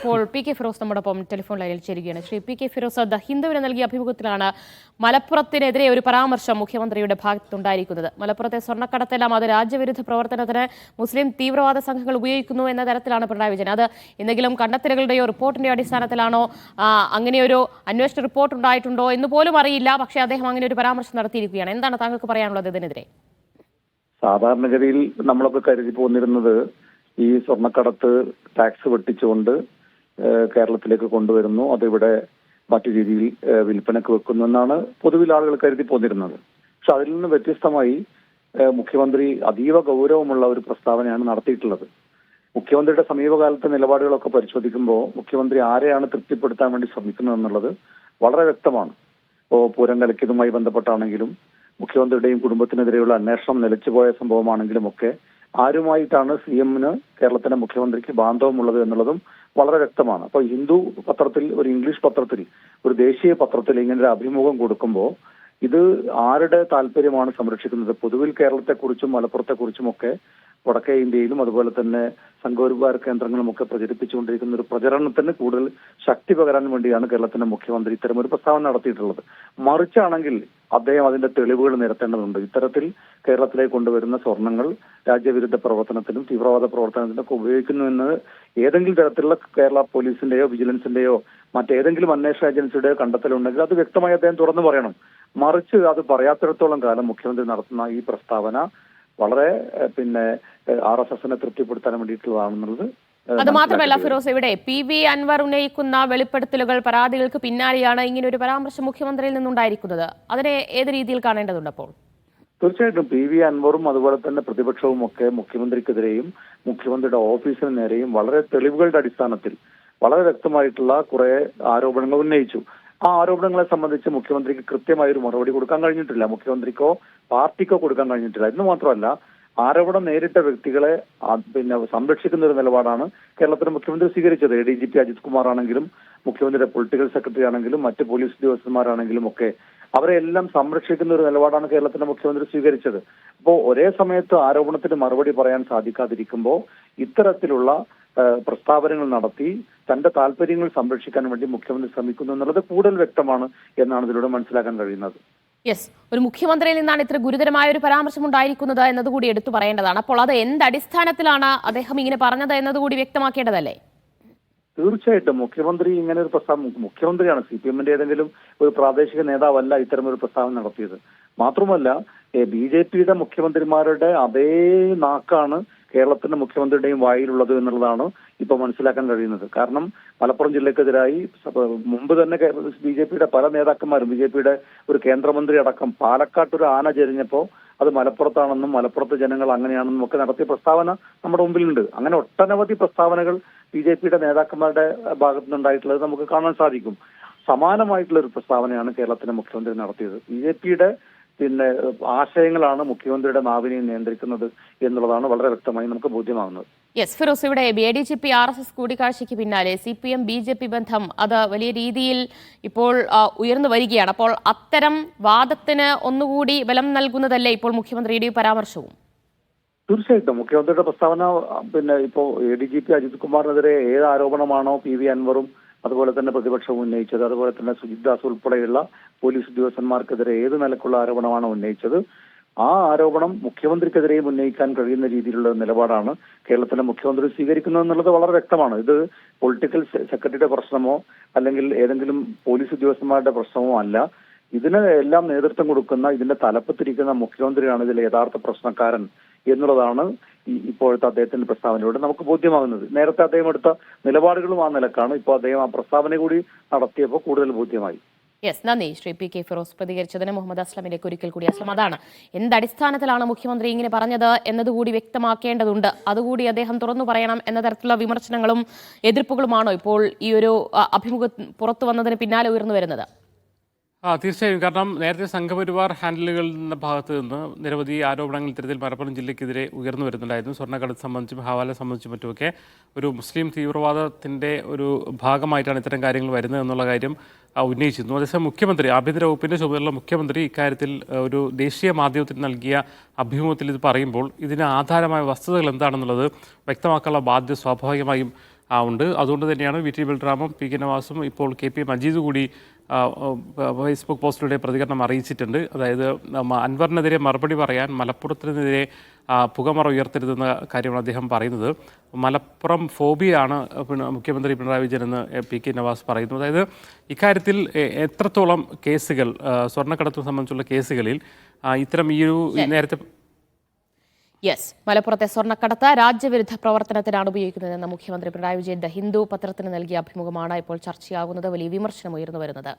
ഇപ്പോൾ P K Firoz നമ്മോടൊപ്പം telephone ലൈനിൽ ചേരുകയാണ്. Shri P K Firos, the ഹിന്ദുവിന് നൽകിയ അഭിമുഖത്തിലാണ് മലപ്പുറത്തിനെതിരെ ഒരു പരാമർശം മുഖ്യമന്ത്രിയുടെ ഭാഗത്തുണ്ടായിരിക്കുന്നത്. മലപ്പുറത്തെ സ്വർണ്ണക്കടത്തെല്ലാം അത് രാജ്യവിരുദ്ധ പ്രവർത്തനത്തിന് മുസ്ലിം തീവ്രവാദ സംഘങ്ങൾ ഉപയോഗിക്കുന്നു എന്ന തരത്തിലാണ് പിണറായി വിജയൻ. അത് എന്തെങ്കിലും കണ്ടെത്തലുകളുടെയോ റിപ്പോർട്ടിന്റെയോ അടിസ്ഥാനത്തിലാണോ, അങ്ങനെയൊരു അന്വേഷണ റിപ്പോർട്ട് ഉണ്ടായിട്ടുണ്ടോ എന്ന് പോലും അറിയില്ല. പക്ഷേ അദ്ദേഹം അങ്ങനെ ഒരു പരാമർശം നടത്തിയിരിക്കുകയാണ്. എന്താണ് താങ്കൾക്ക് പറയാനുള്ളത് ഇതിനെതിരെ? സാധാരണഗതിയിൽ നമ്മളൊക്കെ കരുതി പോന്നിരുന്നത് ഈ സ്വർണ്ണക്കടത്ത് ടാക്സ് വെട്ടിച്ചുകൊണ്ട് കേരളത്തിലേക്ക് കൊണ്ടുവരുന്നു, അതിവിടെ മറ്റു രീതിയിൽ വിൽപ്പനക്ക് വെക്കുന്നു എന്നാണ് പൊതുവിൽ ആളുകൾ കരുതി പോന്നിരുന്നത്. പക്ഷെ അതിൽ നിന്ന് വ്യത്യസ്തമായി മുഖ്യമന്ത്രി അതീവ ഗൗരവമുള്ള ഒരു പ്രസ്താവനയാണ് നടത്തിയിട്ടുള്ളത്. മുഖ്യമന്ത്രിയുടെ സമീപകാലത്തെ നിലപാടുകളൊക്കെ പരിശോധിക്കുമ്പോൾ മുഖ്യമന്ത്രി ആരെയാണ് തൃപ്തിപ്പെടുത്താൻ വേണ്ടി ശ്രമിക്കുന്നത് എന്നുള്ളത് വളരെ വ്യക്തമാണ്. ഇപ്പോൾ പൂരം കലക്കിയതുമായി ബന്ധപ്പെട്ടാണെങ്കിലും മുഖ്യമന്ത്രിയുടെയും കുടുംബത്തിനെതിരെയുള്ള അന്വേഷണം നിലച്ചുപോയ സംഭവമാണെങ്കിലും ഒക്കെ ആരുമായിട്ടാണ് CM-ന് കേരളത്തിന്റെ മുഖ്യമന്ത്രിക്ക് ബാന്ധവമുള്ളത് എന്നുള്ളതും വളരെ വ്യക്തമാണ്. അപ്പൊ ഹിന്ദു പത്രത്തിൽ, ഒരു ഇംഗ്ലീഷ് പത്രത്തിൽ, ഒരു ദേശീയ പത്രത്തിൽ ഇങ്ങനെ ഒരു അഭിമുഖം കൊടുക്കുമ്പോൾ ഇത് ആരുടെ താല്പര്യമാണ് സംരക്ഷിക്കുന്നത്? പൊതുവിൽ കേരളത്തെക്കുറിച്ചും മലപ്പുറത്തെക്കുറിച്ചും ഒക്കെ വടക്കേ ഇന്ത്യയിലും അതുപോലെ തന്നെ സംഘപരിവാര കേന്ദ്രങ്ങളും ഒക്കെ പ്രചരിപ്പിച്ചുകൊണ്ടിരിക്കുന്ന ഒരു പ്രചരണത്തിന് കൂടുതൽ ശക്തി പകരാൻ വേണ്ടിയാണ് കേരളത്തിന്റെ മുഖ്യമന്ത്രി ഇത്തരം ഒരു പ്രസ്താവന നടത്തിയിട്ടുള്ളത്. മറിച്ചാണെങ്കിൽ അദ്ദേഹം അതിന്റെ തെളിവുകൾ നിരത്തേണ്ടതുണ്ട്. ഇത്തരത്തിൽ കേരളത്തിലേക്ക് കൊണ്ടുവരുന്ന സ്വർണങ്ങൾ രാജ്യവിരുദ്ധ പ്രവർത്തനത്തിനും തീവ്രവാദ പ്രവർത്തനത്തിനും ഒക്കെ ഉപയോഗിക്കുന്നു എന്ന് ഏതെങ്കിലും തരത്തിലുള്ള കേരള പോലീസിന്റെയോ വിജിലൻസിന്റെയോ മറ്റേതെങ്കിലും അന്വേഷണ ഏജൻസിയുടെയോ കണ്ടെത്തലുണ്ടെങ്കിൽ അത് വ്യക്തമായി അദ്ദേഹം തുറന്നു പറയണം. മറിച്ച് അത് പറയാത്തിടത്തോളം കാലം മുഖ്യമന്ത്രി നടത്തുന്ന ഈ പ്രസ്താവന വളരെ RSSനെ തൃപ്തിപ്പെടുത്താൻ വേണ്ടിയിട്ടുള്ളതാണെന്നുള്ളത്. അത് മാത്രമല്ല ഫിറോസ്, ഇവിടെ PV അൻവർ ഉന്നയിക്കുന്ന വെളിപ്പെടുത്തലുകൾ, പരാതികൾക്ക് പിന്നാലെയാണ് ഇങ്ങനെ ഒരു പരാമർശം മുഖ്യമന്ത്രിയിൽ നിന്നുണ്ടായിരിക്കുന്നത്. അതിനെ ഏത് രീതിയിൽ കാണേണ്ടതുണ്ട്? അപ്പോൾ തീർച്ചയായിട്ടും PV അൻവറും അതുപോലെ തന്നെ പ്രതിപക്ഷവും ഒക്കെ മുഖ്യമന്ത്രിക്കെതിരെയും മുഖ്യമന്ത്രിയുടെ ഓഫീസിന് നേരെയും വളരെ തെളിവുകളുടെ അടിസ്ഥാനത്തിൽ വളരെ വ്യക്തമായിട്ടുള്ള കുറെ ആരോപണങ്ങൾ ഉന്നയിച്ചു. ആ ആരോപണങ്ങളെ സംബന്ധിച്ച് മുഖ്യമന്ത്രിക്ക് കൃത്യമായ ഒരു മറുപടി കൊടുക്കാൻ കഴിഞ്ഞിട്ടില്ല. മുഖ്യമന്ത്രിക്കോ പാർട്ടിക്കോ കൊടുക്കാൻ കഴിഞ്ഞിട്ടില്ല. എന്ന് മാത്രമല്ല, ആരോപണം നേരിട്ട വ്യക്തികളെ സംരക്ഷിക്കുന്ന ഒരു നിലപാടാണ് കേരളത്തിലെ മുഖ്യമന്ത്രി സ്വീകരിച്ചത്. ADGP അജിത് കുമാർ ആണെങ്കിലും മുഖ്യമന്ത്രിയുടെ പൊളിറ്റിക്കൽ സെക്രട്ടറി ആണെങ്കിലും മറ്റ് പോലീസ് ഉദ്യോഗസ്ഥന്മാരാണെങ്കിലും ഒക്കെ അവരെല്ലാം സംരക്ഷിക്കുന്ന ഒരു നിലപാടാണ് കേരളത്തിന്റെ മുഖ്യമന്ത്രി സ്വീകരിച്ചത്. അപ്പോൾ ഒരേ സമയത്ത് ആരോപണത്തിന് മറുപടി പറയാൻ സാധിക്കാതിരിക്കുമ്പോൾ ഇത്തരത്തിലുള്ള പ്രസ്താവനകൾ നടത്തി തന്റെ താല്പര്യങ്ങൾ സംരക്ഷിക്കാൻ വേണ്ടി മുഖ്യമന്ത്രി ശ്രമിക്കുന്നു എന്നുള്ളത് കൂടുതൽ വ്യക്തമാണ് എന്നാണ് ഇതിലൂടെ മനസ്സിലാക്കാൻ കഴിയുന്നത്. യെസ്, ഒരു മുഖ്യമന്ത്രിയിൽ നിന്നാണ് ഇത്ര ഗുരുതരമായ ഒരു പരാമർശം ഉണ്ടായിരിക്കുന്നത് എന്നതുകൂടി എടുത്തു പറയേണ്ടതാണ്. അപ്പോൾ അത് എന്തടിസ്ഥാനത്തിലാണ് അദ്ദേഹം ഇങ്ങനെ പറഞ്ഞത് എന്നതുകൂടി വ്യക്തമാക്കേണ്ടതല്ലേ? തീർച്ചയായിട്ടും മുഖ്യമന്ത്രി ഇങ്ങനെ ഒരു മുഖ്യമന്ത്രിയാണ്, CPM-ന്റെ ഏതെങ്കിലും ഒരു പ്രാദേശിക നേതാവല്ല ഇത്തരം ഒരു പ്രസ്താവന നടത്തിയത്. മാത്രമല്ല BJP-യുടെ മുഖ്യമന്ത്രിമാരുടെ അതേ നാക്കാണ് കേരളത്തിന്റെ മുഖ്യമന്ത്രിയുടെയും വായിലുള്ളത് എന്നുള്ളതാണ് ഇപ്പൊ മനസ്സിലാക്കാൻ കഴിയുന്നത്. കാരണം മലപ്പുറം ജില്ലക്കെതിരായി മുമ്പ് തന്നെ BJP-യുടെ പല നേതാക്കന്മാരും, BJP-യുടെ ഒരു കേന്ദ്രമന്ത്രി അടക്കം പാലക്കാട്ട് ഒരു ആന ചെരിഞ്ഞപ്പോ അത് മലപ്പുറത്താണെന്നും മലപ്പുറത്തെ ജനങ്ങൾ അങ്ങനെയാണെന്നും ഒക്കെ നടത്തിയ പ്രസ്താവന നമ്മുടെ മുമ്പിലുണ്ട്. അങ്ങനെ ഒട്ടനവധി പ്രസ്താവനകൾ BJP-യുടെ നേതാക്കന്മാരുടെ ഭാഗത്തുനിന്നുണ്ടായിട്ടുള്ളത് നമുക്ക് കാണാൻ സാധിക്കും. സമാനമായിട്ടുള്ള ഒരു പ്രസ്താവനയാണ് കേരളത്തിന്റെ മുഖ്യമന്ത്രി നടത്തിയത്. BJP-യുടെ ആശയങ്ങളാണ് മുഖ്യമന്ത്രിയുടെ നാവിനെ നിയന്ത്രിക്കുന്നത് എന്നുള്ളതാണ് വളരെ വ്യക്തമായി നമുക്ക് ബോധ്യമാകുന്നത്. യെസ് ഫിറോസ്, ഇവിടെ ADGP RSS കൂടിക്കാഴ്ചയ്ക്ക് പിന്നാലെ CPM BJP ബന്ധം അത് വലിയ രീതിയിൽ ഇപ്പോൾ ഉയർന്നു വരികയാണ്. അപ്പോൾ അത്തരം വാദത്തിന് ഒന്നുകൂടി ബലം നൽകുന്നതല്ലേ ഇപ്പോൾ മുഖ്യമന്ത്രിയുടെ പരാമർശവും? തീർച്ചയായിട്ടും മുഖ്യമന്ത്രിയുടെ പ്രസ്താവന ഇപ്പോ ADGP അജിത് കുമാറിനെതിരെ ഏത് ആരോപണമാണോ PV അൻവറും അതുപോലെ തന്നെ പ്രതിപക്ഷവും ഉന്നയിച്ചത്, അതുപോലെ തന്നെ സുജിത് ദാസ് ഉൾപ്പെടെയുള്ള പോലീസ് ഉദ്യോഗസ്ഥന്മാർക്കെതിരെ ഏത് നിലക്കുള്ള ആരോപണമാണോ ഉന്നയിച്ചത്, ആ ആരോപണം മുഖ്യമന്ത്രിക്കെതിരെയും ഉന്നയിക്കാൻ കഴിയുന്ന രീതിയിലുള്ള നിലപാടാണ് കേരളത്തിലെ മുഖ്യമന്ത്രി സ്വീകരിക്കുന്നത് എന്നുള്ളത് വളരെ വ്യക്തമാണ്. ഇത് പൊളിറ്റിക്കൽ സെക്രട്ടറിയുടെ പ്രശ്നമോ അല്ലെങ്കിൽ ഏതെങ്കിലും പോലീസ് ഉദ്യോഗസ്ഥന്മാരുടെ പ്രശ്നമോ അല്ല. ഇതിന് എല്ലാം നേതൃത്വം കൊടുക്കുന്ന, ഇതിന്റെ തലപ്പത്തിരിക്കുന്ന മുഖ്യമന്ത്രിയാണ് ഇതിലെ യഥാർത്ഥ പ്രശ്നക്കാരൻ എന്നുള്ളതാണ് ഇപ്പോഴത്തെ അദ്ദേഹത്തിന്റെ പ്രസ്താവനയോടെ നമുക്ക് ബോധ്യമാകുന്നത്. നേരത്തെ അദ്ദേഹം എടുത്ത നിലപാടുകളും ആ നിലക്കാണ്. ഇപ്പോൾ അദ്ദേഹം ആ പ്രസ്താവന കൂടി നടത്തിയപ്പോൾ കൂടുതൽ ബോധ്യമായി. യെസ്, നന്ദി ശ്രീ പി കെ ഫിറോസ് പ്രതികരിച്ചതിന്. മുഹമ്മദ് അസ്ലമിലേക്ക് ഒരിക്കൽ കൂടി. അസ്ലം, അതാണ് എന്തടിസ്ഥാനത്തിലാണ് മുഖ്യമന്ത്രി ഇങ്ങനെ പറഞ്ഞത് എന്നതുകൂടി വ്യക്തമാക്കേണ്ടതുണ്ട്. അതുകൂടി അദ്ദേഹം തുറന്നു പറയണം എന്ന തരത്തിലുള്ള വിമർശനങ്ങളും എതിർപ്പുകളുമാണോ ഇപ്പോൾ ഈ ഒരു അഭിമുഖം പുറത്തു വന്നതിന് പിന്നാലെ ഉയർന്നു വരുന്നത്? തീർച്ചയായും. കാരണം നേരത്തെ സംഘപരിവാർ ഹാൻഡിലുകളുടെ ഭാഗത്ത് നിന്ന് നിരവധി ആരോപണങ്ങൾ ഇത്തരത്തിൽ മലപ്പുറം ജില്ലയ്ക്കെതിരെ ഉയർന്നു വരുന്നുണ്ടായിരുന്നു. സ്വർണ്ണക്കടത്ത് സംബന്ധിച്ചും ഹവാല സംബന്ധിച്ചും മറ്റുമൊക്കെ ഒരു മുസ്ലിം തീവ്രവാദത്തിൻ്റെ ഒരു ഭാഗമായിട്ടാണ് ഇത്തരം കാര്യങ്ങൾ വരുന്നത് എന്നുള്ള കാര്യം ഉന്നയിച്ചിരുന്നു. അതേസമയം മുഖ്യമന്ത്രി, ആഭ്യന്തര വകുപ്പിൻ്റെ ചുമതലയുള്ള മുഖ്യമന്ത്രി ഇക്കാര്യത്തിൽ ഒരു ദേശീയ മാധ്യമത്തിന് നൽകിയ അഭിമുഖത്തിൽ ഇത് പറയുമ്പോൾ ഇതിന് ആധാരമായ വസ്തുതകൾ എന്താണെന്നുള്ളത് വ്യക്തമാക്കാനുള്ള ബാധ്യത സ്വാഭാവികമായും ഉണ്ട്. അതുകൊണ്ട് തന്നെയാണ് വി ടി ബൽറാമും പി കെ നവാസും ഇപ്പോൾ കെ പി മജീദ് കൂടി ഫേസ്ബുക്ക് പോസ്റ്റിലൂടെ പ്രതികരണം അറിയിച്ചിട്ടുണ്ട്. അതായത് അൻവറിനെതിരെ മറുപടി പറയാൻ മലപ്പുറത്തിനെതിരെ പുകമറ ഉയർത്തരുതെന്ന കാര്യമാണ് അദ്ദേഹം പറയുന്നത്. മലപ്പുറം ഫോബിയാണ് മുഖ്യമന്ത്രി പിണറായി വിജയൻ എന്ന് പി കെ നവാസ് പറയുന്നു. അതായത് ഇക്കാര്യത്തിൽ എത്രത്തോളം കേസുകൾ സ്വർണ്ണക്കടത്ത് സംബന്ധിച്ചുള്ള കേസുകളിൽ ഇത്തരം ഈ ഒരു നേരത്തെ യെസ്, മലപ്പുറത്തെ സ്വർണ്ണക്കടത്ത് രാജ്യവിരുദ്ധ പ്രവർത്തനത്തിനാണ് ഉപയോഗിക്കുന്നതെന്ന് മുഖ്യമന്ത്രി പിണറായി വിജയൻ ദ ഹിന്ദു പത്രത്തിന് നൽകിയ അഭിമുഖമാണ് ഇപ്പോൾ ചർച്ചയാകുന്നത്. വലിയ വിമർശനം ഉയർന്നു വരുന്നത്.